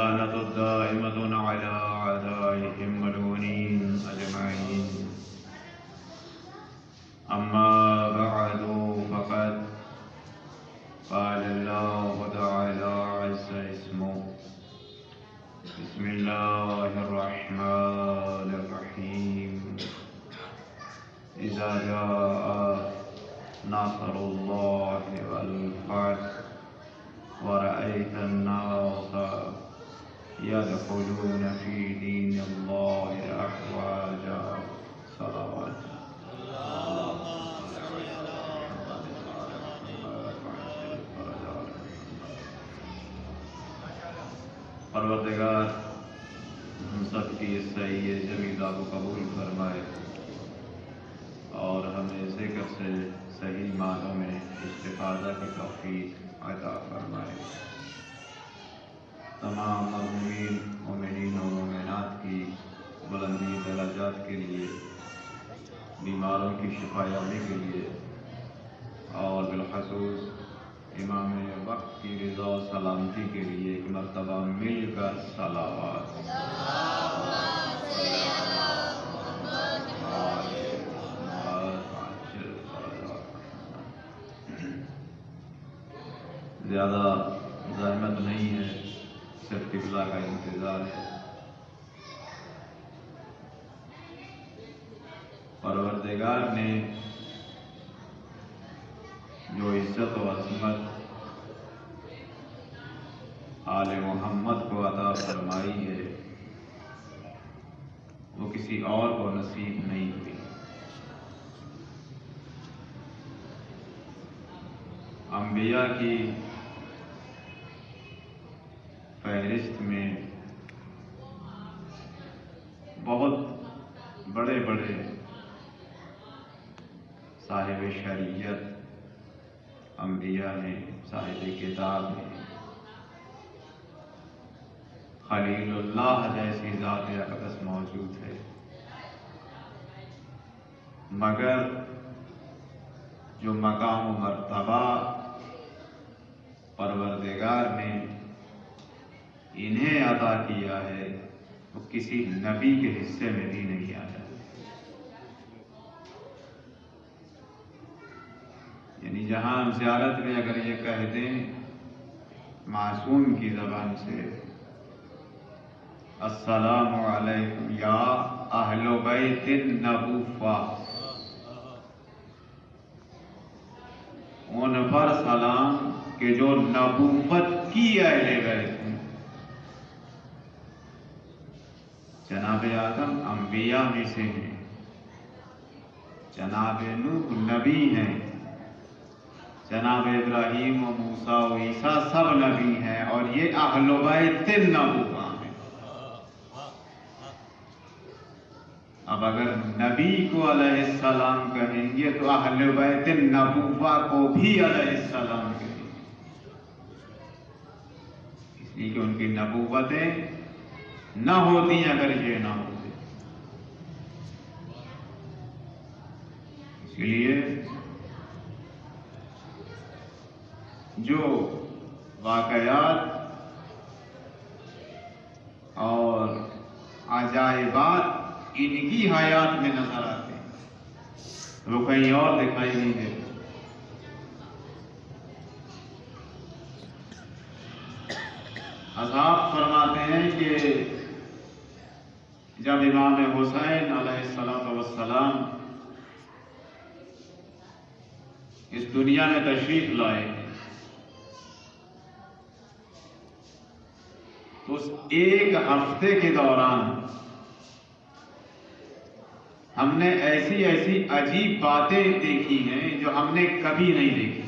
واللعنة الدائمة على أعدائهم ملعونين أجمعين. أما بعد فقد قال الله تعالى عز اسمه: بسم الله الرحمن الرحيم. إذا جاء نصر الله والفتح ورأيت الناس يدخلون في دين الله أفواجا. صلوات. پروردگار ہم سب کی اس صحیح جمیلہ کو قبول فرمائے اور ہمیں ذکر سے صحیح معنوں میں استفادہ کی توفیق عطا فرمائے. تمام مومنین و مومنات کی بلندی درجات کے لیے، بیماروں کی شفا یابی کے لیے اور بالخصوص امام وقت کی رضا و سلامتی کے لیے ایک مرتبہ مل کر صلوات. زیادہ زحمت نہیں ہے، صرف قبلہ کا انتظار ہے. پروردگار نے جو عزت و عظمت آل محمد کو عطا فرمائی ہے وہ کسی اور کو نصیب نہیں ہوئی. انبیاء کی فہرست میں بہت بڑے بڑے صاحب شریعت انبیاء ہیں، صاحب کتاب ہیں. خلیل اللہ جیسی ذات اقدس موجود ہے، مگر جو مقام و مرتبہ پروردگار نے انہیں عطا کیا ہے وہ کسی نبی کے حصے میں بھی نہیں آیا. یعنی جہاں ہم زیارت میں اگر یہ کہہ دیں معصوم کی زبان سے: السلام علیکم یا اہل بیت النبوہ، ان پر سلام کہ جو نبوت کی اہل بیت ہیں. جناب آدم انبیاء میں سے ہیں، جناب نوح نبی ہیں، جناب ابراہیم و موسیٰ و عیسیٰ سب نبی ہیں، اور یہ اہل بیت النبوہ ہیں. اب اگر نبی کو علیہ السلام کہیں گے تو اہل بیت النبوہ کو بھی علیہ السلام کہیں گے، اس لیے کہ ان کی نبوتیں نہ ہوتی اگر یہ نہ ہوتے. اس لیے جو واقعات اور عجائبات ان کی حیات میں نظر آتے ہیں وہ کہیں اور دکھائی نہیں دیتے. اصحاب فرماتے ہیں کہ جب امام حسین علیہ السلام اس دنیا میں تشریف لائے تو اس ایک ہفتے کے دوران ہم نے ایسی ایسی عجیب باتیں دیکھی ہیں جو ہم نے کبھی نہیں دیکھی.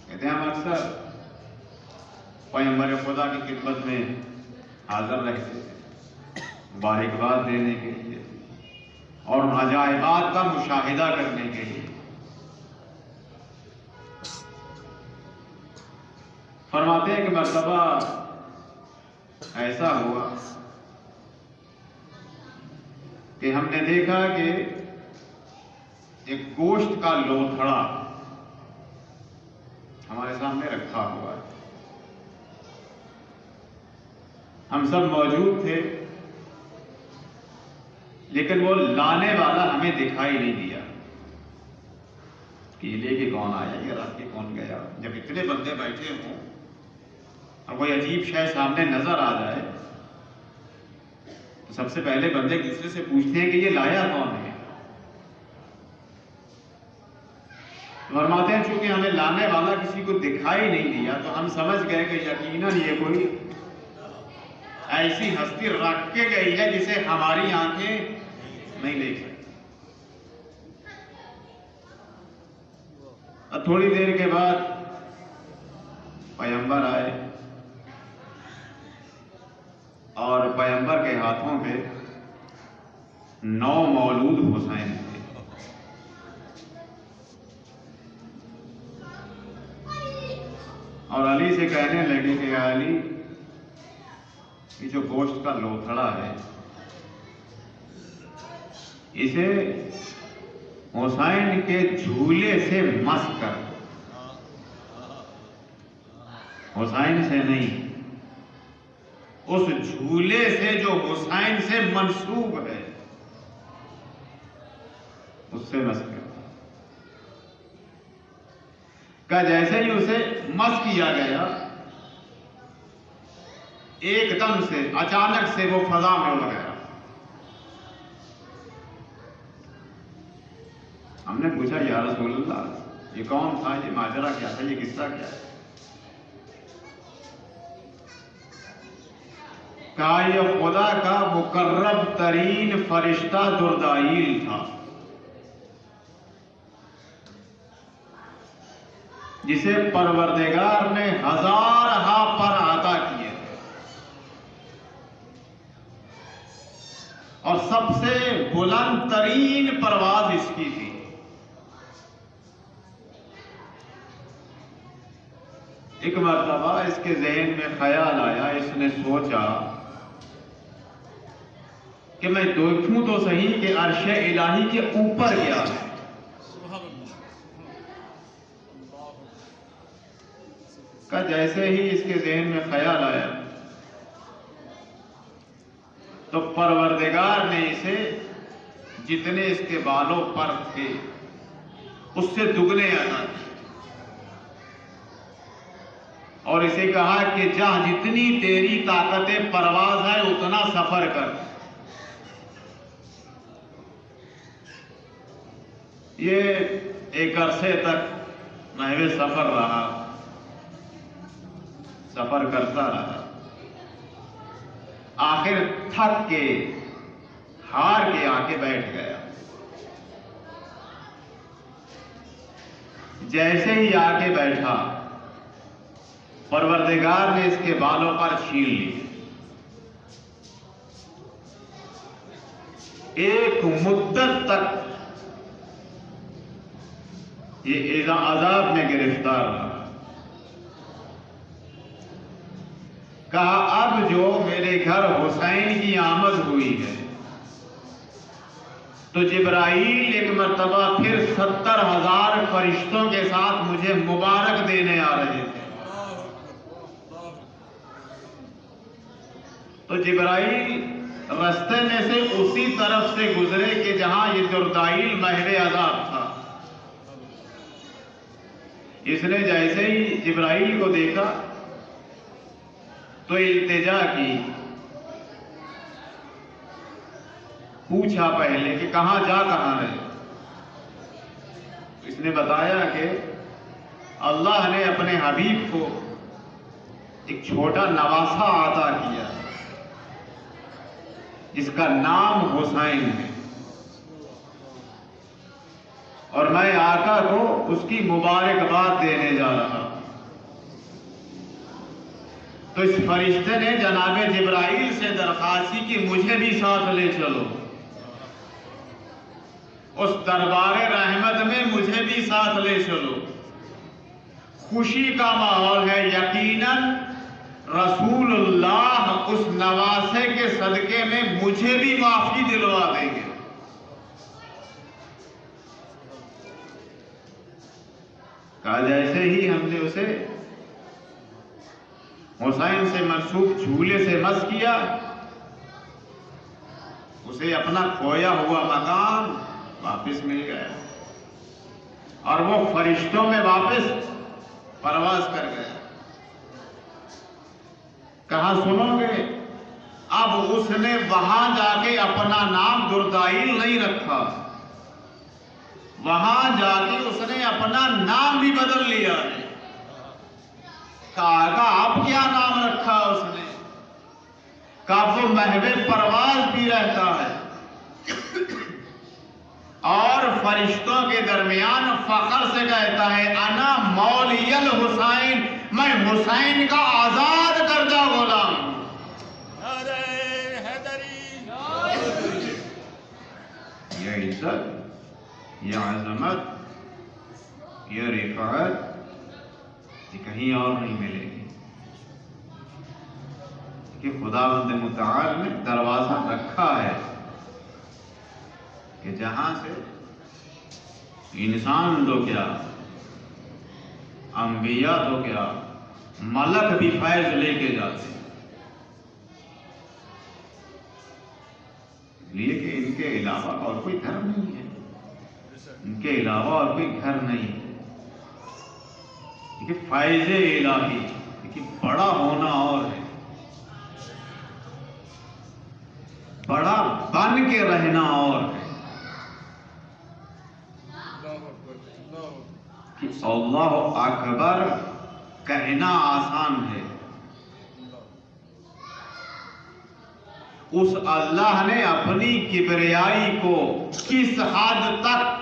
کہتے ہیں ہم اکثر پیغمبر خدا کی خدمت میں حاضر رہتے تھے مبارکباد دینے کے لیے اور عجائبات کا مشاہدہ کرنے کے لیے. فرماتے ہیں کہ مرتبہ ایسا ہوا کہ ہم نے دیکھا کہ ایک گوشت کا لوتھڑا ہمارے سامنے رکھا ہوا ہے. ہم سب موجود تھے لیکن وہ لانے والا ہمیں دکھائی نہیں دیا کہ یہ لے کے کون آیا, یہ رکھ کے کون گیا. جب اتنے بندے بیٹھے ہوں اور کوئی عجیب شے سامنے نظر آ جائے تو سب سے پہلے بندے ایک دوسرے سے پوچھتے ہیں کہ یہ لایا کون ہے. فرماتے ہیں چونکہ ہمیں لانے والا کسی کو دکھائی نہیں دیا تو ہم سمجھ گئے کہ یقیناً یہ کوئی ایسی ہستی رکھ کے گئی ہے جسے ہماری آنکھیں نہیں دیکھ سکتی. اور تھوڑی دیر کے بعد پیغمبر آئے اور پیغمبر کے ہاتھوں پہ 9 مولود حسین تھے. اور علی سے کہنے لگے کہ علی, یہ جو گوشت کا لوتھڑا ہے اسے حسین کے جھولے سے مس کر. حسین سے نہیں, اس جھولے سے جو حسین سے منسوب ہے اس سے مس کر. کہ جیسے ہی اسے مس کیا گیا ایک دم سے اچانک سے وہ فضا میں اڑ گیا. ہم نے پوچھا یا رسول اللہ یہ کون تھا, یہ ماجرا کیا تھا, یہ قصہ کیا ہے؟ کہا یہ خدا کا مقرب ترین فرشتہ جبرائیل تھا جسے پروردگار نے 1000 پر عطا کیے تھے اور سب سے بلند ترین پرواز اس کی تھی. ایک مرتبہ اس کے ذہن میں خیال آیا, اس نے سوچا کہ میں دیکھوں تو صحیح کہ عرش الہی کے اوپر کیا ہے. کہ جیسے ہی اس کے ذہن میں خیال آیا تو پروردگار نے اسے جتنے اس کے بالوں پر تھے اس سے دگنے عطا کیے اور اسے کہا کہ جہاں جتنی تیری طاقت پرواز ہے اتنا سفر کر. یہ ایک عرصے تک محو سفر رہا, سفر کرتا رہا. آخر تھک کے ہار کے آ کے بیٹھ گیا. جیسے ہی آ کے بیٹھا پروردگار نے اس کے بالوں پر چھین لی. ایک مدت تک یہ عذاب میں گرفتار رہا. کہا اب جو میرے گھر حسین کی آمد ہوئی ہے تو جبرائیل ایک مرتبہ پھر 70,000 فرشتوں کے ساتھ مجھے مبارک دینے آ رہے تھے. تو جبرائیل رستے میں سے اسی طرف سے گزرے کہ جہاں یہ جبرائیل محو عذاب تھا. اس نے جیسے ہی جبرائیل کو دیکھا تو التجا کی, پوچھا پہلے کہ کہاں جا کہاں رہے. اس نے بتایا کہ اللہ نے اپنے حبیب کو ایک چھوٹا نواسہ عطا کیا جس کا نام حسین ہے اور میں آقا کو اس کی مبارکباد دینے جا رہا ہوں. تو اس فرشتے نے جناب جبرائیل سے درخواست کی کہ مجھے بھی ساتھ لے چلو, اس دربار رحمت میں مجھے بھی ساتھ لے چلو. خوشی کا ماحول ہے, یقیناً رسول اللہ اس نواسے کے صدقے میں مجھے بھی معافی دلوا دیں گے. کہا جیسے ہی ہم نے اسے حسین سے منسوب جھولے سے مس کیا، اسے اپنا کھویا ہوا مقام واپس مل گیا اور وہ فرشتوں میں واپس پرواز کر گیا۔ کہا سنو گے، اب اس نے وہاں جا کے اپنا نام دردائیل نہیں رکھا، وہاں جا کے اس نے اپنا نام بھی بدل لیا ہے۔ کہا اب کیا نام رکھا اس نے؟ کہا وہ محو پرواز بھی رہتا ہے اور فرشتوں کے درمیان فخر سے کہتا ہے انا مولی الحسین، میں حسین کا آزاد کردہ غلام ہوں۔ یہ عزت، یہ عظمت، یہ رفعت یہ کہیں اور نہیں ملے گی، کہ خداوند متعال نے دروازہ رکھا ہے کہ جہاں سے انسان تو کیا، انبیاء تو کیا، ملک بھی فیض لے کے جاتے ہیں، اس لیے کہ ان کے علاوہ اور کوئی گھر نہیں ہے، ان کے علاوہ اور کوئی گھر نہیں ہے۔ کہ فیض الہی کہ بڑا ہونا اور ہے، بڑا بن کے رہنا اور ہے، کہ اللہ اکبر کہنا آسان ہے، اس اللہ نے اپنی کبریائی کو کس حد تک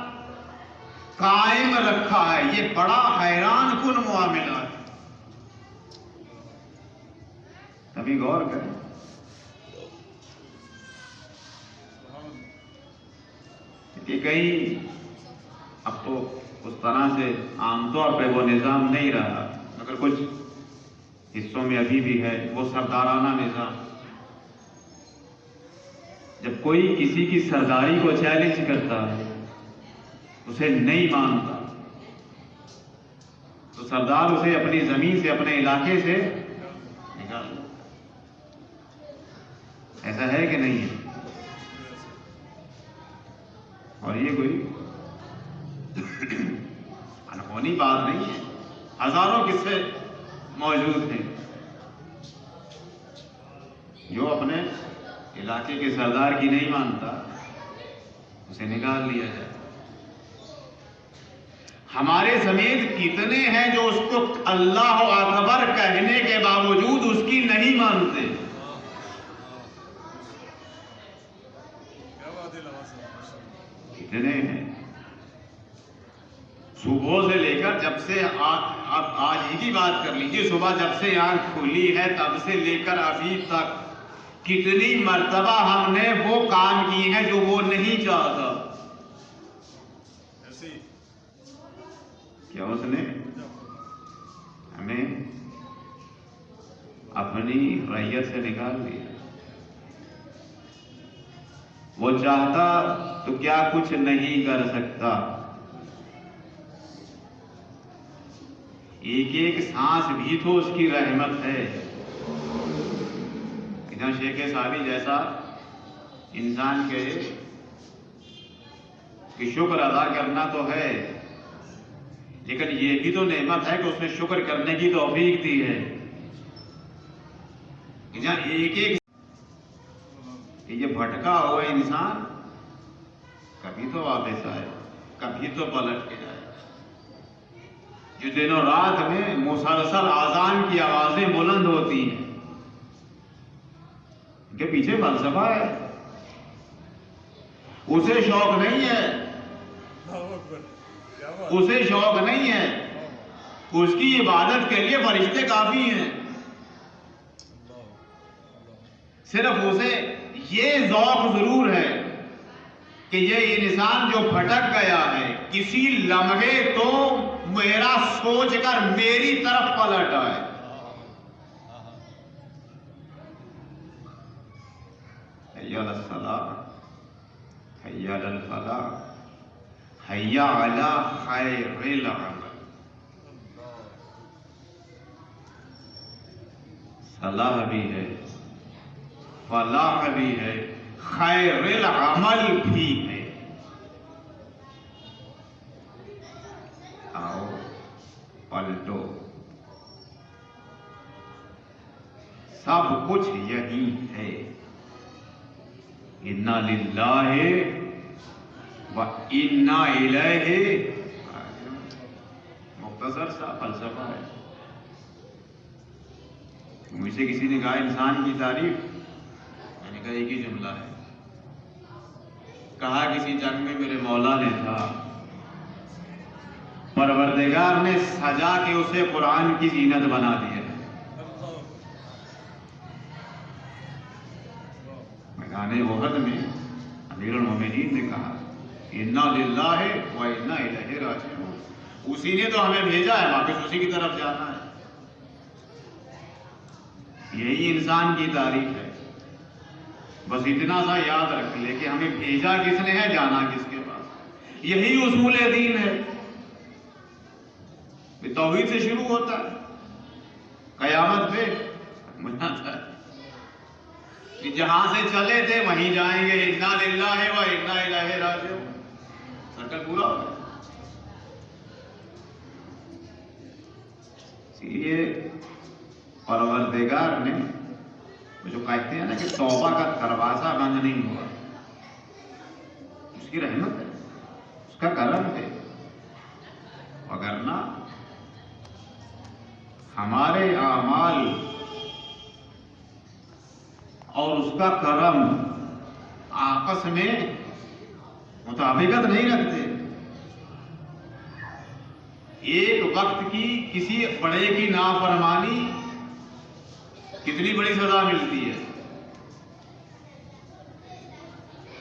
قائم رکھا ہے، یہ بڑا حیران کن معاملہ ہے۔ کبھی غور کریں، کہ کہیں اب تو اس طرح سے عام طور پہ وہ نظام نہیں رہا، مگر کچھ حصوں میں ابھی بھی ہے وہ سردارانہ نظام۔ جب کوئی کسی کی سرداری کو چیلنج کرتا ہے، اسے نہیں مانتا، تو سردار اسے اپنی زمین سے، اپنے علاقے سے نکال دو۔ ایسا ہے کہ نہیں ہے؟ اور یہ کوئی انہونی بات نہیں ہے، ہزاروں قصے موجود ہیں۔ جو اپنے علاقے کے سردار کی نہیں مانتا، اسے نکال لیا جائے۔ ہمارے سمیت کتنے ہیں جو اس کو اللہ اکبر کہنے کے باوجود اس کی نہیں مانتے؟ کتنے ہیں؟ صبح سے لے کر جب سے اب آج ہی کی بات کر لیجیے، صبح جب سے آنکھ کھلی ہے تب سے لے کر ابھی تک کتنی مرتبہ ہم نے وہ کام کیے ہیں جو وہ نہیں چاہتا، کیا اس نے ہمیں اپنی رعیت سے نکال دیا؟ وہ چاہتا تو کیا کچھ نہیں کر سکتا، ایک ایک سانس بھی تو اس کی رحمت ہے۔ ادھر شیخ صاحبی جیسا انسان کہے کہ شکر ادا کرنا تو ہے، لیکن یہ بھی تو نعمت ہے کہ اس نے شکر کرنے کی توفیق دی ہے، جہاں ایک ایک کہ یہ بھٹکا ہوا انسان کبھی تو واپس آئے، کبھی تو پلٹ کے جائے۔ جو دنوں رات میں مسلسل اذان کی آوازیں بلند ہوتی ہیں، ان کے پیچھے فلسفہ ہے، اسے شوق نہیں ہے، اسے شوق نہیں ہے، اس کی عبادت کے لیے فرشتے کافی ہیں، صرف اسے یہ ذوق ضرور ہے کہ یہ انسان جو بھٹک گیا ہے کسی لمحے تو میرا سوچ کر میری طرف پلٹ آئے۔ حی علی الصلاۃ، حی علی الفلاح، حی علی خیر العمل۔ صلاح بھی ہے، فلاح بھی ہے، خیر العمل بھی ہے۔ آؤ پلٹو، سب کچھ یہی ہے۔ انا للہ و انا الیہ راجعون۔ مختصر سا فلسفہ ہے۔ مجھ سے کسی نے کہا انسان کی تعریف، میں نے کہا ایک ہی جملہ ہے۔ کہا کسی جنگ میں میرے مولا نے تھا، پروردگار نے سجا کے اسے قرآن کی زینت بنا دیا۔ میدان احد میں امیر المومنین نے کہا انا للہ و انا الیہ راجعون، اسی نے تو ہمیں بھیجا ہے، واپس اسی کی طرف جانا ہے۔ یہی انسان کی تعریف ہے۔ بس اتنا سا یاد رکھ لے کہ ہمیں بھیجا کس نے ہے، جانا کس کے پاس۔ یہی اصول دین ہے۔ توحید سے شروع ہوتا ہے، قیامت پہ مناتا ہے کہ جہاں سے چلے تھے وہیں جائیں گے۔ انا للہ و انا الیہ راجعون، سرکل پورا ہو گیا۔ اسی لیے پروردگار نے جو کہتے ہیں نا کہ توبہ کا دروازہ بند نہیں ہوا، اس کی رحمت ہے، اس کا کرم ہے۔ وگرنہ ہمارے اعمال اور اس کا کرم آپس میں مطابقت نہیں رکھتے۔ ایک وقت کی کسی بڑے کی نافرمانی کتنی بڑی سزا ملتی ہے۔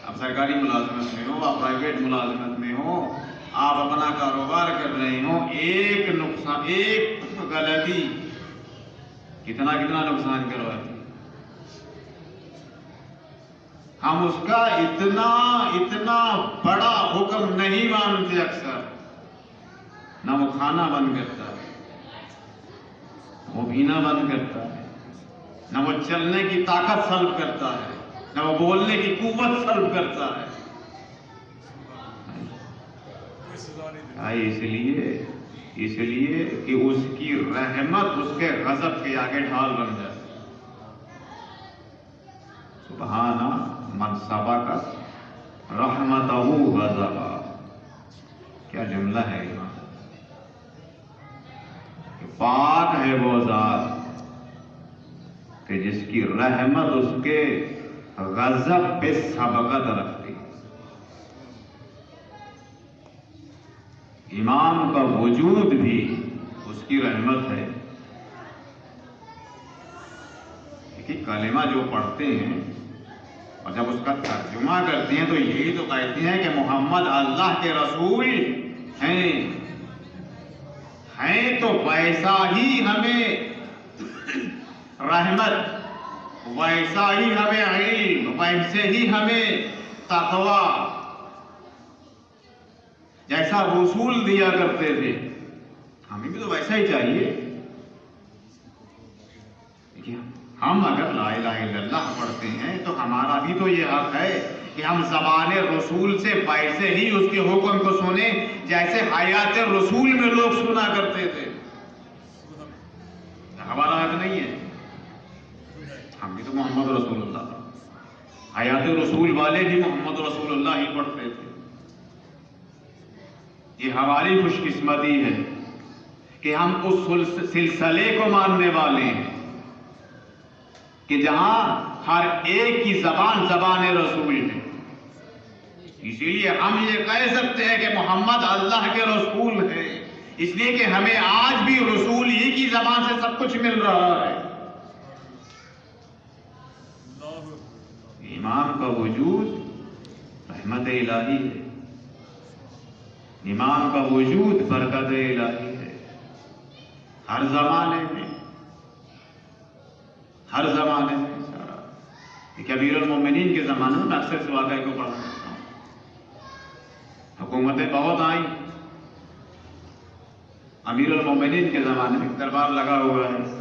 آپ سرکاری ملازمت میں ہو، آپ پرائیویٹ ملازمت میں ہو، آپ اپنا کاروبار کر رہے ہو، ایک نقصان، ایک غلطی کتنا نقصان کرواتی۔ ہم اس کا اتنا بڑا حکم نہیں مانتے اکثر۔ نہ وہ کھانا بند کرتا ہے، وہ پینا بند کرتا ہے، نہ وہ چلنے کی طاقت سلب کرتا ہے، نہ وہ بولنے کی قوت سلب کرتا ہے۔ اس لیے کہ اس کی رحمت اس کے غضب کے آگے ڈھال بن جائے۔ سبحان من سبقت رحمتہ غضبا، کیا جملہ ہے یہاں، کہ پاک ہے وہ ذات کہ جس کی رحمت اس کے غضب پہ سبقت رکھتی۔ امام کا وجود بھی اس کی رحمت ہے۔ کہ کلمہ جو پڑھتے ہیں اور جب اس کا ترجمہ کرتے ہیں تو یہی تو کہتے ہیں کہ محمد اللہ کے رسول ہیں تو ویسا ہی ہمیں رحمت، ویسا ہی ہمیں علم، ویسے ہی ہمیں تقوی، جیسا رسول دیا کرتے تھے ہمیں بھی تو ویسا ہی چاہیے۔ ہم اگر لا الہ الا اللہ پڑھتے ہیں تو ہمارا بھی تو یہ حق ہے کہ ہم زبان رسول سے ویسے ہی اس کے حکم کو سنیں جیسے حیات رسول میں لوگ سنا کرتے تھے۔ ہمارا حق نہیں ہے؟ ہم بھی تو محمد رسول اللہ، حیات رسول والے بھی محمد رسول اللہ ہی پڑھتے تھے۔ یہ ہماری خوش قسمتی ہے کہ ہم اس سلسلے کو ماننے والے ہیں کہ جہاں ہر ایک کی زبان رسول ہے۔ اسی لیے ہم یہ کہہ سکتے ہیں کہ محمد اللہ کے رسول ہے، اس لیے کہ ہمیں آج بھی رسول ہی کی زبان سے سب کچھ مل رہا ہے۔ امام کا وجود رحمت الہی ہے، امام کا وجود برکت الہی ہے۔ ہر زمانے میں کہ امیر المومنین کے زمانے میں اکثر اس واقعے کو پڑھا کرتا ہوں۔ حکومتیں بہت آئیں، امیر المومنین کے زمانے میں دربار لگا ہوا ہے،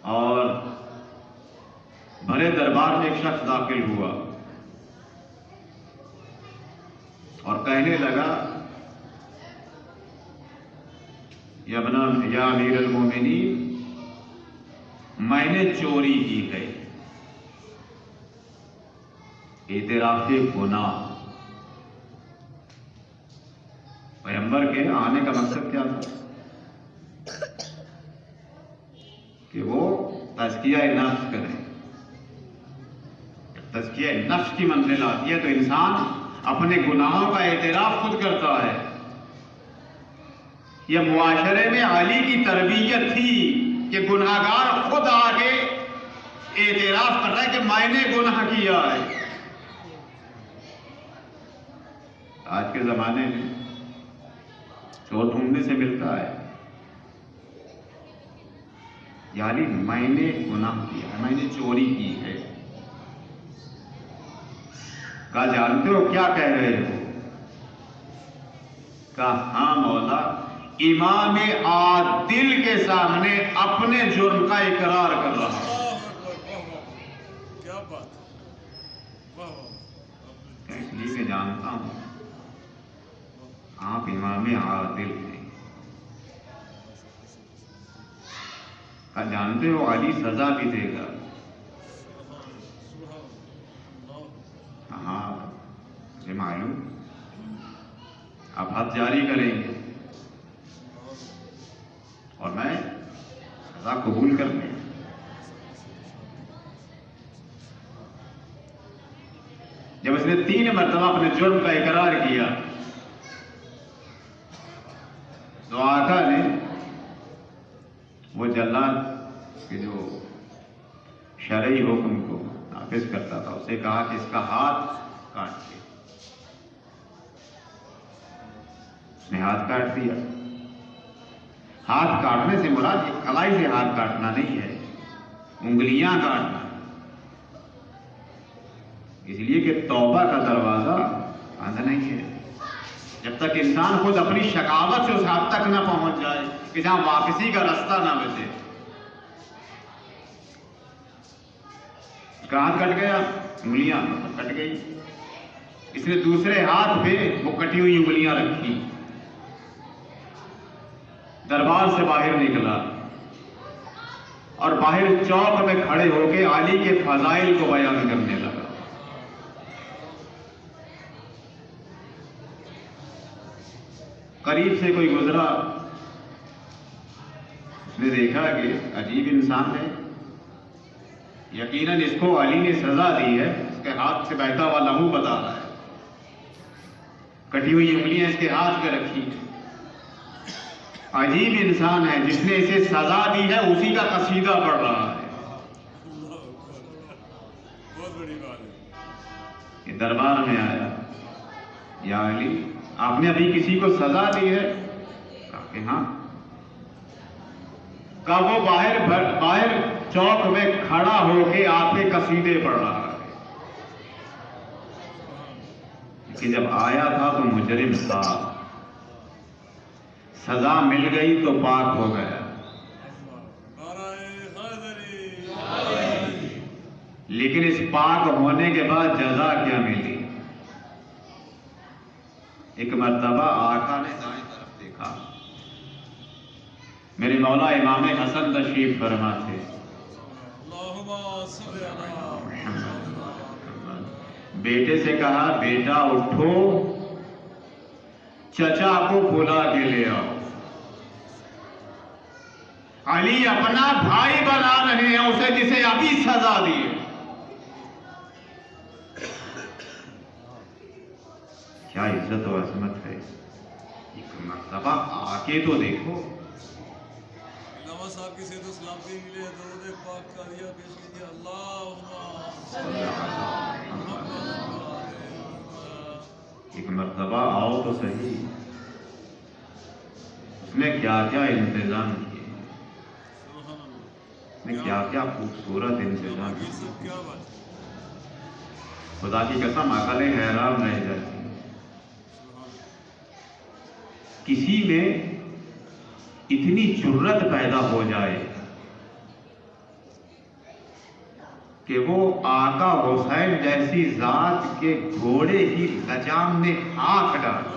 اور بھرے دربار میں ایک شخص داخل ہوا اور کہنے لگا یا امیر المومنین، میں نے چوری کی ہے، اعتراف گناہ۔ پیغمبر کے آنے کا مقصد کیا تھا؟ کہ وہ تزکیہ نفس کریں۔ تزکیہ نفس کی منزل آتی ہے تو انسان اپنے گناہوں کا اعتراف خود کرتا ہے۔ یہ معاشرے میں علی کی تربیت تھی کہ گناہگار خود آگے اعتراف کر رہا ہے کہ میں نے گناہ کیا ہے۔ آج کے زمانے میں چور ڈھونڈنے سے ملتا ہے، یعنی میں نے گناہ کیا ہے، میں نے چوری کی ہے۔ کہا جانتے ہو کیا کہہ رہے ہو؟ کہا ہاں مولا، امام عادل کے سامنے اپنے جرم کا اقرار کر رہا ہوں۔ کیا بات ہے، اس لیے کہ جانتا ہوں آپ امام عادل ہیں۔ کہا جانتے ہو علی سزا بھی دے گا؟ ہاں مجھے معلوم، آپ حد جاری کریں گے اور میں سزا قبول کر لوں۔ جب اس نے 3 مرتبہ اپنے جرم کا اقرار کیا تو آقا نے وہ جلاد کے جو شرعی حکم کو نافذ کرتا تھا اسے کہا کہ اس کا ہاتھ کاٹ دے۔ اس نے ہاتھ کاٹ دیا۔ ہاتھ کاٹنے سے مراد یہ کلائی سے ہاتھ کاٹنا نہیں ہے، انگلیاں کاٹنا، اس لیے کہ توبہ کا دروازہ بند نہیں ہے جب تک انسان خود اپنی شقاوت سے اس حد تک نہ پہنچ جائے کہ جہاں واپسی کا راستہ نہ بچے۔ اس کا ہاتھ کٹ گیا، انگلیاں کٹ گئی۔ اس نے دوسرے ہاتھ پہ وہ کٹی ہوئی انگلیاں رکھی، دربار سے باہر نکلا اور باہر چوک میں کھڑے ہو کے علی کے فضائل کو بیان کرنے لگا۔ قریب سے کوئی گزرا، اس نے دیکھا کہ عجیب انسان ہے، یقیناً اس کو علی نے سزا دی ہے، اس کے ہاتھ سے بہتا ہوا لہو بتا رہا ہے، کٹی ہوئی انگلیاں اس کے ہاتھ پہ رکھی ہیں۔ عجیب انسان ہے، جس نے اسے سزا دی ہے اسی کا قصیدہ پڑھ رہا ہے۔ بہت بڑی بات ہے۔ یہ دربار میں آیا، یا علی آپ نے ابھی کسی کو سزا دی ہے؟ کہا کہ ہاں۔ کہا وہ باہر چوک میں کھڑا ہو کے آپ کے قصیدے پڑھ رہا ہے کہ جب آیا تھا تو مجرم تھا، سزا مل گئی تو پاک ہو گیا، لیکن اس پاک ہونے کے بعد جزا کیا ملی؟ ایک مرتبہ آقا نے دائیں طرف دیکھا، میرے مولا امام حسن تشریف فرما تھے، بیٹے سے کہا بیٹا اٹھو، چچا کو بلا کے لے آؤ۔ علی اپنا بھائی بنا رہے ہیں اسے جسے ابھی سزا دی۔ کیا عزت و عظمت ہے، ایک مرتبہ آ کے تو دیکھو۔ علامہ صاحب کی صحت و سلامتی کے لیے درود پاک کا دیا پیش کیجیے۔ ایک مرتبہ آؤ تو صحیح، اس نے کیا کیا انتظام کیے، اس نے کیا کیا خوبصورت انتظام کیے، خدا کی قسم عقلیں حیران رہ جاتی۔ کسی میں اتنی جرت پیدا ہو جائے کہ وہ آقا حسین جیسی ذات کے گھوڑے کی لجام میں ہاتھ ڈالتے.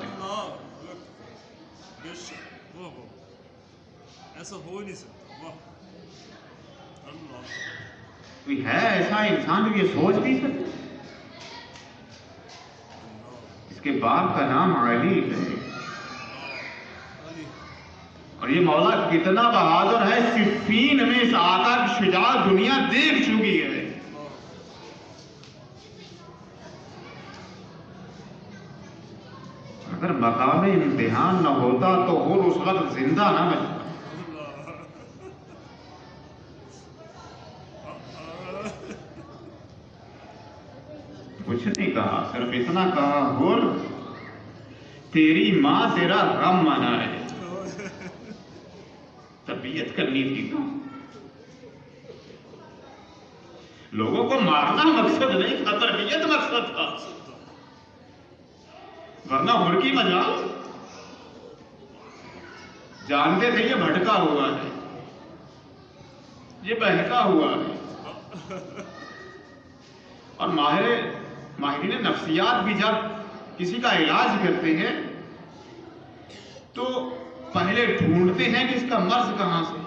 ایسا ہو نہیں سکتا. واہ اللہ. کوئی ہے ایسا انسان جو یہ سوچ نہیں سکتا؟ اس کے باپ کا نام علی ہے اور یہ مولا کتنا بہادر ہے. صفین میں اس آقا کی شجاعت دنیا دیکھ چکی ہے. اگر مقام امتحان نہ ہوتا تو وہ اس وقت زندہ نہ بچتا. کچھ نہیں کہا، صرف اتنا کہا ہور تیری ماں تیرا غم منائے. تربیت کرنی تھی تو لوگوں کو مارنا مقصد نہیں تھا، تربیت مقصد تھا. ورنہ ہور کی مجال جانتے تھے یہ بھٹکا ہوا ہے، یہ بہکا ہوا ہے. اور ماہرین نفسیات بھی جب کسی کا علاج کرتے ہیں تو پہلے ڈھونڈتے ہیں کہ اس کا مرض کہاں سے.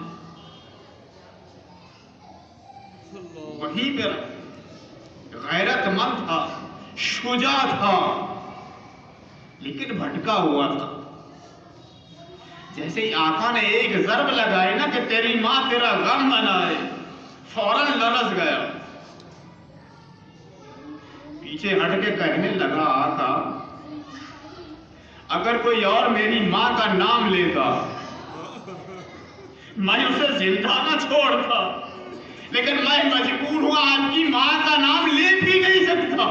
وہیں پہ غیرت مند تھا، شجاع تھا، لیکن بھٹکا ہوا تھا. جیسے ہی آقا نے ایک ضرب لگائی نا کہ تیری ماں تیرا غم منائے، فوراً لرز گیا. پیچھے ہٹ کے کہنے لگا آقا اگر کوئی اور میری ماں کا نام لیتا میں اسے زندہ نہ چھوڑتا، لیکن میں مجبور ہوا آپ کی ماں کا نام لے بھی نہیں سکتا.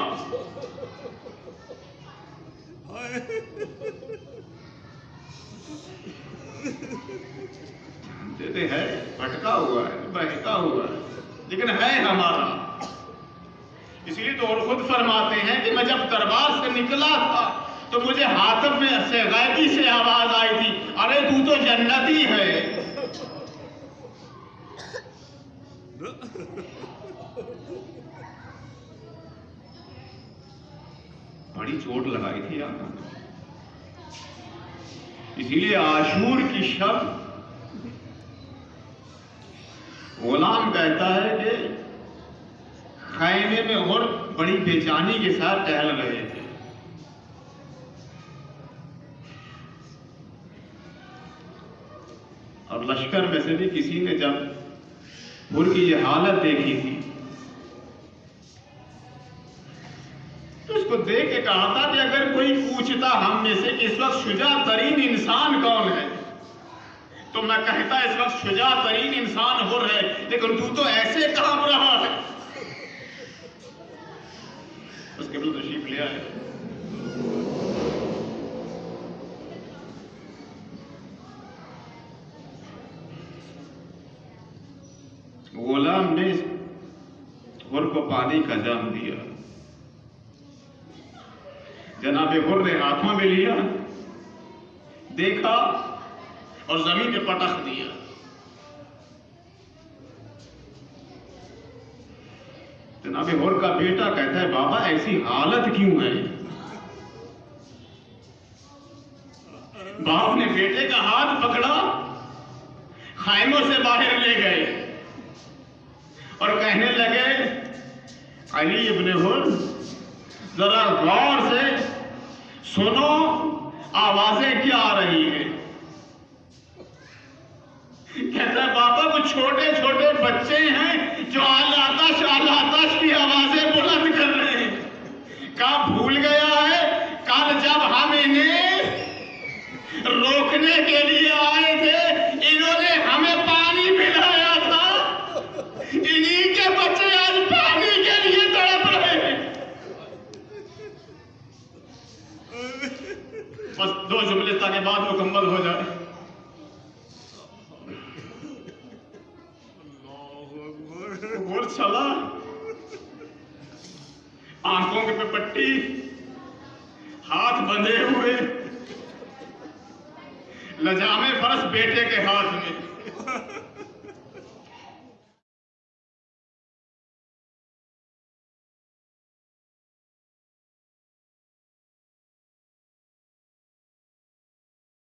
جانتے ہیں بھٹکا ہوا ہے، بہکا ہوا ہے، لیکن ہے ہمارا. اس لیے تو اور خود فرماتے ہیں کہ میں جب دربار سے نکلا تھا تو مجھے حاتب میں سے غیبی سے آواز آئی تھی، ارے تو تو جنتی ہے. بڑی چوٹ لگائی تھی آقا نے. اسی لیے عاشور کی شب غلام کہتا ہے کہ خیمے میں اور بڑی بے چینی کے ساتھ ٹہل رہے تھے. اور لشکر میں سے بھی کسی نے جب حور کی یہ حالت دیکھی تھی تو اس کو دیکھ کے کہا تھا کہ اگر کوئی پوچھتا ہم میں سے کہ اس وقت شجاع ترین انسان کون ہے تو میں کہتا اس وقت شجاع ترین انسان حور ہے، لیکن تو ایسے کام رہا ہے. اس کے بعد تشریف لے آئے. غلام نے حور کو پانی کا جام دیا. جناب حور نے ہاتھوں میں لیا، دیکھا اور زمین پہ پٹخ دیا. جناب حور کا بیٹا کہتا ہے بابا ایسی حالت کیوں ہے؟ باپ نے بیٹے کا ہاتھ پکڑا، خیموں سے باہر لے گئے اور کہنے لگے علی ابن حور ذرا غور سے سنو آوازیں کیا آ رہی ہیں. کہتا ہے بابا وہ چھوٹے چھوٹے بچے ہیں جو آتش کی آوازیں بلند کر رہے ہیں. کہاں بھول گیا ہے کل جب ہم انہیں روکنے کے لیے آئے تھے انہوں نے ہمیں پانی پلایا تھا، انہی کے بچے آج پانی کے لیے تڑپ رہے ہیں. بس 2 جملے تاکہ بات مکمل ہو جائے. اور چلا، آنکھوں کے پہ پٹی، ہاتھ بندھے ہوئے، لجام فرس بیٹے کے ہاتھ میں.